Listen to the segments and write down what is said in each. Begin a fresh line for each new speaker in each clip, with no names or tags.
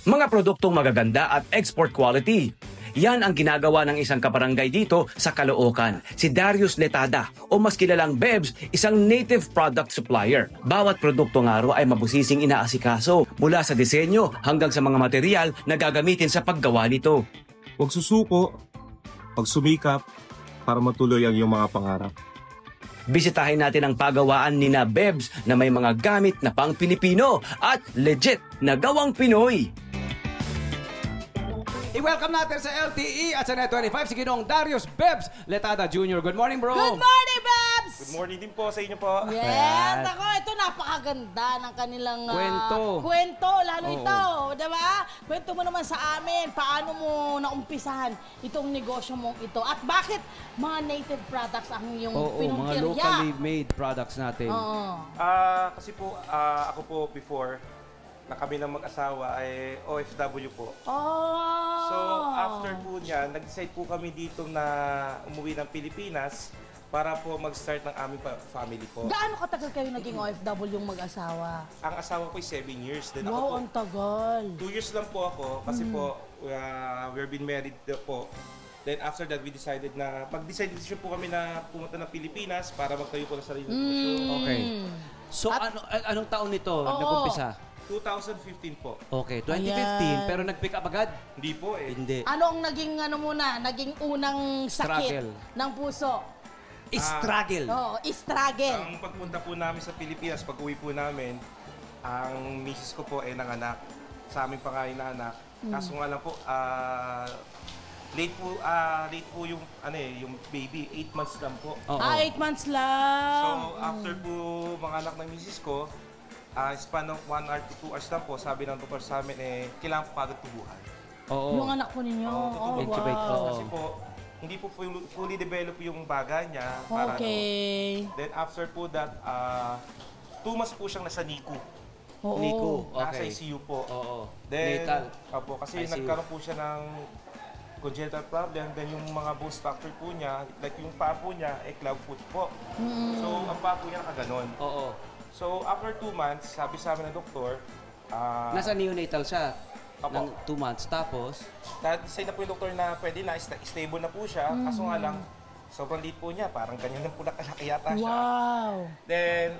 Mga produktong magaganda at export quality. Yan ang ginagawa ng isang kabarangay dito sa Caloocan, si Darius Letada o mas kilalang Bebs, isang native product supplier. Bawat produkto ng araw ay mabusising inaasikaso mula sa disenyo hanggang sa mga material na gagamitin sa paggawa nito.
Huwag susuko, pagsumikap para matuloy ang iyong mga pangarap.
Bisitahin natin ang pagawaan ni na Bebs na may mga gamit na pang Pilipino at legit na gawang Pinoy.
I-welcome natin sa LTE at sa Net25 si Ginong Darius Bebs Letada Jr. Good morning, bro.
Good morning, Bebs!
Good morning din po sa inyo po.
Yes! Ako, ito napakaganda ng kanilang kwento. Lalo ito, di ba? Kwento mo naman sa amin, paano mo naumpisahan itong negosyo mong ito. At bakit mga native products ang iyong pinungkirya?
Mga locally made products natin.
Kasi po, ako po before, na kami ng mag-asawa ay OFW po. So, after po niya, nag-decide po kami dito na umuwi ng Pilipinas para po mag-start ng aming family po.
Gaano katagal kayo naging OFW yung mag-asawa?
Ang asawa ko ay 7 years. Then
Wow,
ako po,
ang tagal.
2 years lang po ako kasi po, we're been married po. Then after that, we decided na, mag-decision po kami na pumunta ng Pilipinas para magtayo po ng sarili ng negosyo.
Okay. So, anong taon nito nag-umpisa?
2015 po.
Okay, 2015.
Ayan.
Pero nag-pick up agad?
Hindi po eh.
Hindi.
Ano ang naging naging unang sakit
Struggle.
ng puso?
Struggle.
Oo, struggle.
Ang pagpunta po namin sa Pilipinas, pag-uwi po namin, ang misis ko po ay nanganak sa aming pangalan na anak. Kaso nga lang po, late po yung yung baby, 8 months lang po.
8 months lang.
So after po mga anak ng misis ko, span of 1 hour to 2 hours lang po, sabi ng doktor sa amin kailangan po agad tubuhan.
Yung anak po ninyo.
Intubate.
Kasi po, hindi po fully develop yung baga niya.
Okay.
Then after po that, 2 months po siyang nasa NICU.
Nico.
Nasa
Okay.
ICU po.
Oo.
Then,
Natal.
kasi
ICU.
nagkaroon po siya ng congenital problem. Then yung mga bone structure po niya, like yung paa po niya, club foot po. So ang paa po niya nakaganon.
Oo.
So after 2 months, sabi sa amin ng doktor,
Nasa neonatal siya
Apo.
ng 2 months. Tapos,
say na po yung doktor na pwede na, stable na po siya. Kaso nga lang, sobrang liit po niya. Parang ganyan lang po nakalaki yata siya.
Wow.
Then,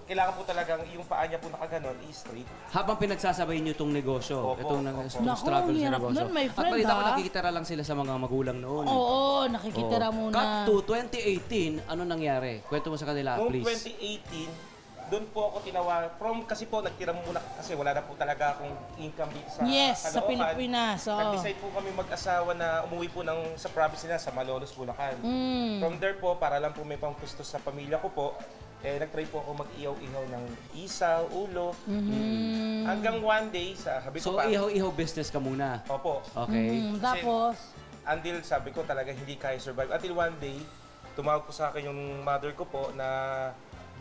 kailangan po talagang yung paa niya po nakaganon, straight.
habang pinagsasabay niyo itong negosyo,
Opo,
itong
opo.
struggle
Naku,
sa
ang hirap
negosyo.
nun, my
At
friend,
balita ko,
ha?
nakikitira lang sila sa mga magulang noon.
Oo, nakikitira muna.
Cut to 2018, ano nangyari? Kwento mo sa kanila,
Noong
please.
2018, doon po ako tinawag. Kasi po, nagtira muna kasi wala na po talaga akong income dito sa
Yes, sa
Caloocan.
Pilipinas.
Nag-decide po kami mag-asawa na umuwi po sa province nila, sa Malolos, Bulacan. From there po, para lang po may pangkustos sa pamilya ko po, nag-try po ako mag-ihaw-ihaw ng isaw, ulo. Hanggang one day, sabi ko
So,
pa,
ihaw-ihaw business ka muna.
opo.
Okay.
Tapos,
Until sabi ko talaga hindi kaya survive. Until one day, tumawag po sa akin yung mother ko po na,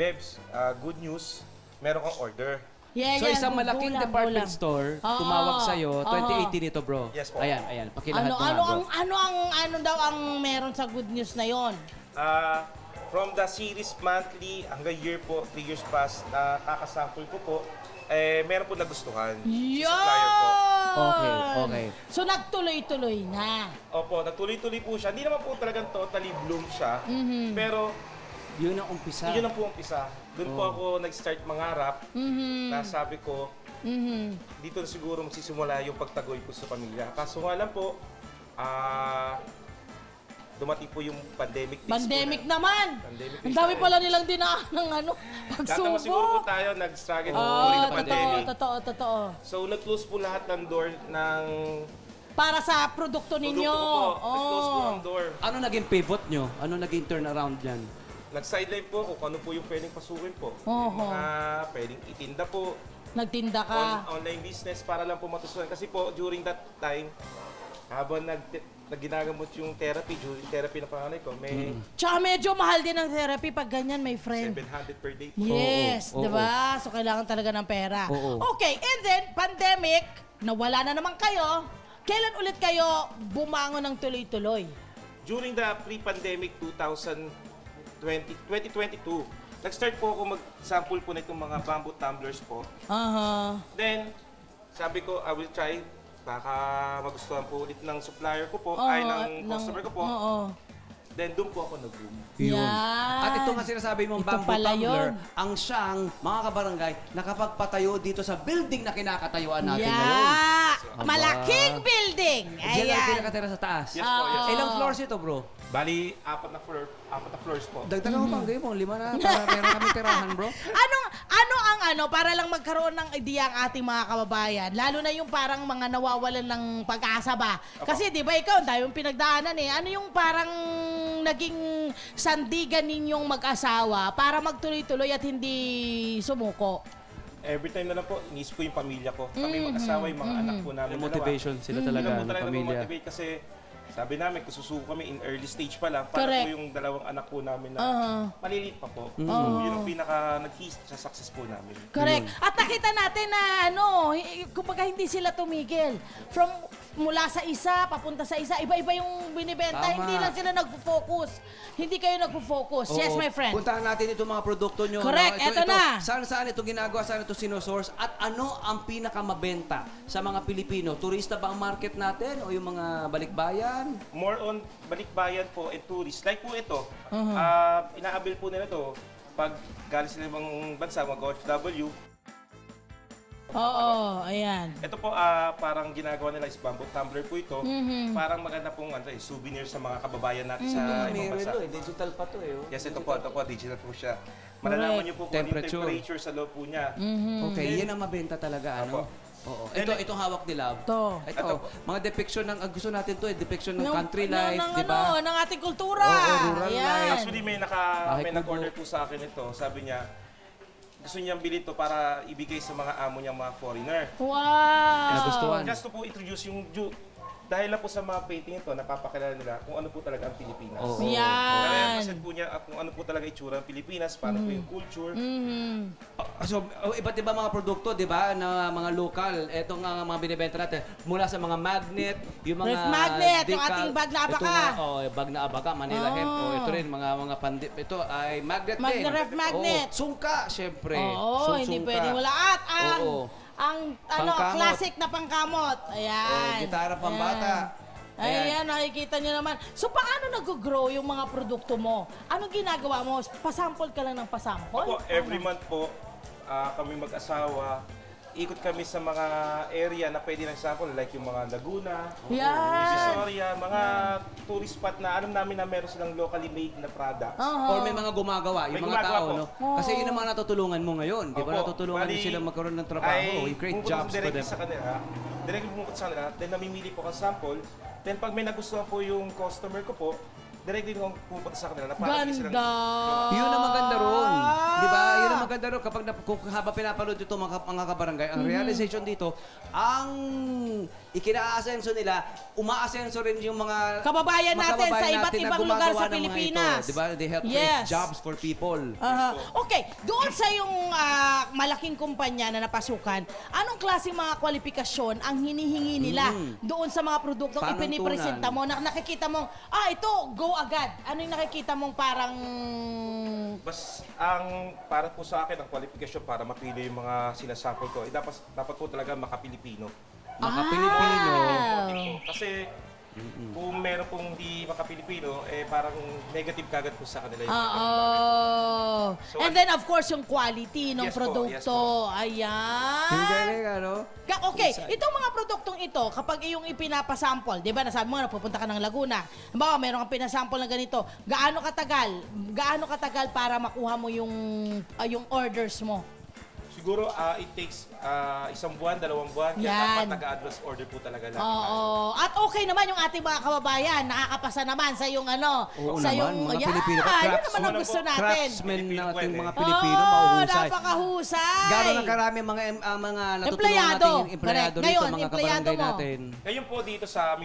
Bebs, good news, meron kang order.
yeah,
So, isang malaking department
bulang.
store,
Oo.
tumawag sa'yo,
Oo.
2018 ito, bro.
Yes po.
Ayan. Pakilahat mo nga, bro.
Ano daw ang meron sa good news na yon?
From the series monthly hanggang year po, 3 years past, kakasample ko po, meron po nagustuhan. Supplier po.
Okay.
So, nagtuloy-tuloy na.
Opo, nagtuloy-tuloy po siya. Hindi naman po talagang totally bloom siya. Pero,
Yun ang umpisa.
yun ang po umpisa. Doon po ako nag-start mangarap. Na sabi ko, dito na siguro magsisimula yung pagtagoy ko sa pamilya. Kaso nga lang po, dumating po yung pandemic.
Pandemic naman.
Pandemic
Ang dami
days
pala nilang dinaan ng
Tatama siguro po
pagsubok.
tayo, nag-struggle during the pandemic.
Totoo.
So, nag-close po lahat ng door ng
Para sa produkto ninyo.
produkto ko po. Nag-close po ang door.
Ano naging pivot nyo? Ano naging turnaround dyan?
Nag-sideline po kung ano po yung pwedeng pasukin po.
Oho.
Yung mga pwedeng itinda po,
Nagtinda ka.
online business para lang po matusunan. Kasi po, during that time, habang naginagamot yung therapy, during therapy na panganay ko, may
Tsaka medyo mahal din ang therapy pag ganyan, my friend.
700 per day po.
Yes,
Oo,
di ba? So, kailangan talaga ng pera.
Oo.
Okay, and then, pandemic, nawala na naman kayo. Kailan ulit kayo bumangon ng tuloy-tuloy?
During the pre-pandemic 2022, nag-start po ako mag-sample po na itong mga bamboo tumblers po.
Aha.
Then, sabi ko, I will try. Baka magustuhan po ulit ng supplier ko po, ay ng customer ko po. Then doon po ako nag-boom.
Yan.
At ito nga sinasabi mong
Ito
bamboo
pala
tumbler,
yun.
ang siyang, mga kabarangay, nakapagpatayo dito sa building na kinakatayuan natin ngayon.
Malaking building.
Diyan lang
Ayan.
kinakatira sa taas.
Yes po, yes.
Ilang floors ito, bro?
Bali, apat na floors po.
Dagdagan mo pang gayon mo, 5 na, para meron kami tirahan, bro.
Para lang magkaroon ng idea ang ating mga kababayan, lalo na yung parang mga nawawalan ng pag-asa ba? Kasi di ba ikaw, dahil yung pinagdaanan eh, ano yung parang naging sandigan ninyong mag-asawa para magtuloy-tuloy at hindi sumuko?
Every time na lang po, inisip ko yung pamilya ko. Kami mag-asawa, yung mga anak po namin.
Yung motivation sila talaga,
Yun
ng
po talaga
pamilya.
motivate kasi sabi namin, kung susuko kami in early stage pa lang, para
Correct.
po yung dalawang anak po namin na maliliit pa po. So, yun ang nag-hit sa success po namin.
Correct. At nakita natin na kumbaga hindi sila tumigil. Mula sa isa, papunta sa isa, iba-iba yung binibenta.
Tama.
Hindi lang sila nagpo-focus. Hindi kayo nagpo-focus. Yes, my friend.
Puntahan natin itong mga produkto nyo.
Correct. Eto na.
Saan ito ginagawa, saan ito sinosource, at ano ang pinakamabenta sa mga Pilipino? Turista ba ang market natin o yung mga balikbayan?
More on balikbayan po and tourists. Like po ito, inaabil po nila to pag galing sila ibang bansa, mag-OFW.
Oo, ayan.
Ito po, parang ginagawa nila is bamboo tumbler po ito. Parang maganda pong souvenir sa mga kababayan natin sa ibang bansa.
Digital pa to eh.
Yes, ito po, digital po siya. Malalaman niyo po kung ano yung temperature sa loob po niya.
Okay, yan ang mabenta talaga, ano? Oo. Itong hawak nila. Ito, mga depiction ng, gusto natin to depiction ng country life, di ba?
Ng ating kultura.
Oo, rural life.
Actually, may nag-order po sa akin ito. Sabi niya, gusto niyang bilhin to para ibigay sa mga amo niyang mga foreigner.
Wow!
Nagustuhan.
Just to po introduce yung dahil lang po sa mga painting ito, napapakilala nila kung ano po talaga ang Pilipinas.
Yan.
Kasi po niya kung ano po talaga itsura ng Pilipinas, paano po yung culture.
So, iba't iba mga produkto, di ba, na mga local. Itong mga binibenta natin, mula sa mga magnet, yung mga
Ref magnet, yung
decal,
ating bag na abaka.
Bag na abaka, Manila hemp. Ito rin, mga pandip. Ito ay magnet din.
Ref magnet.
Sungka, syempre.
Oo, hindi pwedeng wala. At ang
Pangkamot.
classic na pangkamot. Ayan.
Gitara pambata.
Ayan, nakikita nyo naman. So, paano nag-grow yung mga produkto mo? Anong ginagawa mo? Pasample ka lang ng pasample?
Ako, every month po, kami mag-asawa, ikot kami sa mga area na pwede ng sample, like yung mga Laguna, Visoria, mga tourist spot na alam namin na meron silang locally made na products.
Or may mga gumagawa, yung
May
mga
gumagawa
tao,
po.
no? Kasi yun ang mga natutulungan mo ngayon. Di ba
Opo.
natutulungan
Bali,
din sila magkaroon ng trabaho. You create jobs for them.
Sa kanila, directly pumunta sa kanila, then namimili po ka sample, then pag may nagustuhan po yung customer ko po, directly nung pupunta sa kanila.
Ganda!
Yun ang maganda ron. Di ba? Yun ang maganda ron. Kapag kung habang pinapanood ito mga kabarangay, ang realization dito, ang ikina-asenso nila, uma-asenso rin yung mga
Kababayan natin sa iba't
na
ibang lugar
gumagawa
sa
ng mga
Pilipinas.
ito. Di ba? They help create jobs for people.
Okay, doon sa yung malaking kumpanya na napasukan, anong klaseng mga kwalifikasyon ang hinihingi nila doon sa mga produktong
Panuntunan.
ipinipresenta mo? Nakikita mong, ito, go agad. Ano yung nakikita mong parang...
Para po sa akin, ang qualification para mapili yung mga sinasample ko, dapat po talaga maka-Pilipino.
Maka-Pilipino.
Kasi kung meron pong di maka-Pilipino, parang negative kagad po sa kanila yung So,
and then, of course, yung quality ng
Yes po,
produkto.
yes po.
Ayan.
Yung galing, ano?
Okay, itong mga produktong ito, kapag iyong ipinapasample, di ba, nasabi mo nga, pupunta ka ng Laguna, halimbawa, meron kang pinasample na ganito, gaano katagal para makuha mo yung orders mo?
Siguro, it takes isang buwan, 2 buwan. Kaya
Yan.
dapat nag-advance order po talaga lang.
Oo. At okay naman yung ating mga kababayan, nakakapasa naman sa yung
Oo
sa
naman,
yung,
mga Pilipino.
yun naman ang gusto natin.
Craftsmen natin, mga
Oo,
Pilipino, mahuhusay.
Napakahusay.
Gano'n ang karami mga natutulungan
Empleyado.
natin empleyado
Correct.
dito,
Ngayon,
mga
empleyado
kabarangay
mo.
natin.
Ngayon po dito sa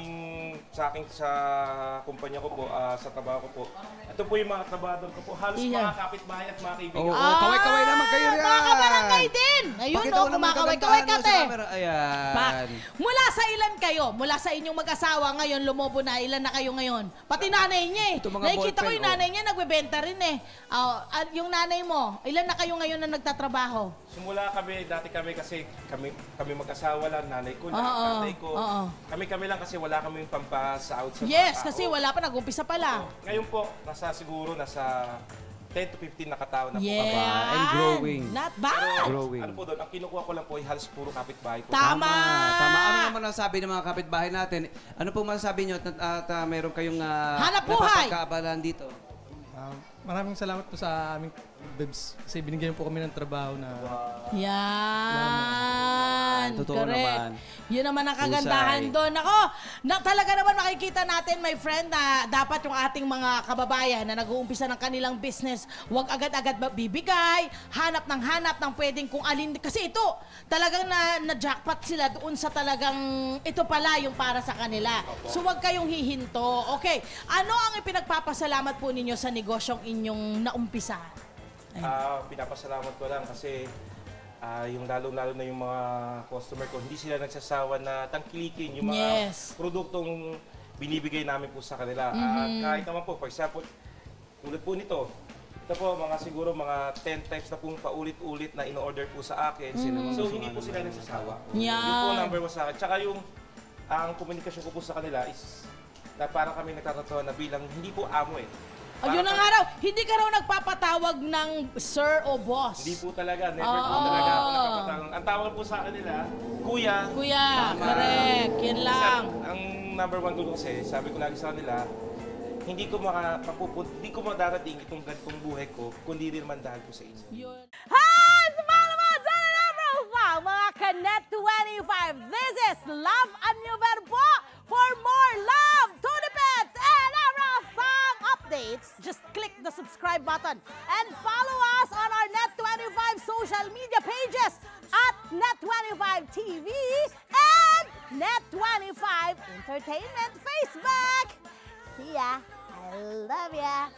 kumpanya ko po, sa trabaho ko po, ito po yung mga trabador ko po. Halos mga kapitbahay at mga kaibigan.
Kaway-kaway naman kayo riyan.
Mga kabarangay din. Ayun,
Pakita mo naman
kumakaway-kaway ka,
kagandahan mo sa
te.
camera. Ayan.
Mula sa ilan kayo, mula sa inyong mag-asawa, ngayon lumobo na, ilan na kayo ngayon? Pati nanay niya eh.
Ito, mga
Nakikita ko
ballpen,
yung nanay niya, nagbebenta rin eh. At yung nanay mo, ilan na kayo ngayon na nagtatrabaho?
Simula kami, dati kami kasi kami mag-asawa lang, nanay ko,
Oo,
tatay ko.
oo.
Kami lang kasi wala kaming pampasahod sa mga
Yes,
tao.
kasi wala pa, nag-umpisa pa lang.
Ngayon po, nasa 10 to 15 na katao na po
Yeah.
kami.
And growing.
Not bad.
Growing.
Ano po doon, ang kinukuha ko lang po ay halos puro kapitbahay ko.
Tama.
Tama. Ano naman nasabi ng mga kapitbahay natin? Ano pong masasabi nyo at meron kayong
Hanap buhay.
napapagkaabalan dito?
Maraming salamat po sa aming Bebs kasi binigyan po kami ng trabaho na
Yan.
Totoo
Correct.
naman.
Yun naman ang kagandahan
Husay.
doon. Ako, talaga naman makikita natin, my friend, na dapat yung ating mga kababayan na nag-uumpisa ng kanilang business, huwag agad-agad bibigay, hanap ng pwedeng kung alin. Kasi ito, talagang na-jackpot sila doon sa talagang ito pala yung para sa kanila. So huwag kayong hihinto. Okay, ano ang ipinagpapasalamat po ninyo sa negosyong inyong naumpisahan?
Pinapasalamat ko lang kasi yung lalo-lalo na yung mga customer ko, hindi sila nagsasawa na tangkilikin yung mga produktong binibigay namin po sa kanila. Kahit naman po, for example, tulad po nito, ito po siguro mga 10 times na pong paulit-ulit na in-order po sa akin. So hindi po sila nagsasawa.
Yan.
Yun po number 1 sa akin. Tsaka ang komunikasyon ko po sa kanila is na parang kami nagtatatawa na bilang hindi po amo eh.
Yun ang araw, hindi ka raw nagpapatawag ng sir o boss.
Hindi po talaga, never po talaga ako nagpapatawag. Ang tawag po sa kanila, kuya.
Kuya, correct. Yan lang.
Ang number 1 goal ko kasi, sabi ko lagi sa kanila, hindi ko madarating itong ganitong buhay ko, kundi rin man dahil ko sa inyo.
Yun. Hi! Sumama naman sa profile, mga Kanet 25. This is Love and New Verbo. For more love, Tunipet, and Arafang updates, just click the subscribe button and follow us on our Net25 social media pages at Net25 TV and Net25 Entertainment Facebook. See ya. I love ya.